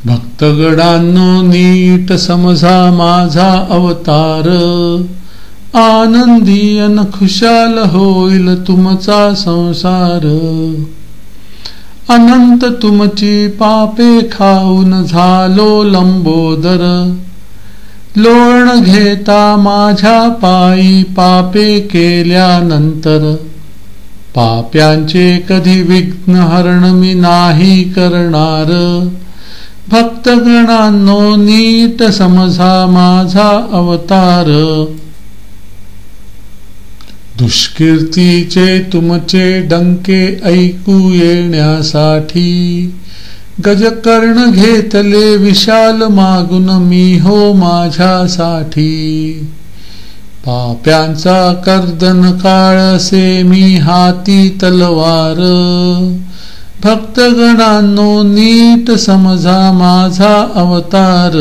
भक्तगणांनो नीट समजा माझा अवतार, आनंदी अन खुशाल होईल तुमचा संसार। अनंत तुमची पापे खाऊन झालो लंबोदर, लोळण घेता माझ्या पायी पापे केल्यानंतर। पाप्यांचे कधी विघ्न हरण मी नाही करणार, भक्तगणांनो नीट समजा माझा अवतार। दुष्कीर्तीचे तुमचे डंके ऐकू येण्यासाठी, गजकर्ण घेतले विशाल मागून मी हो माझ्यासाठी। पाप्यांचा कर्दन काळसे मी हाती तलवार, भक्तगणांनो नीट समजा माझा अवतार।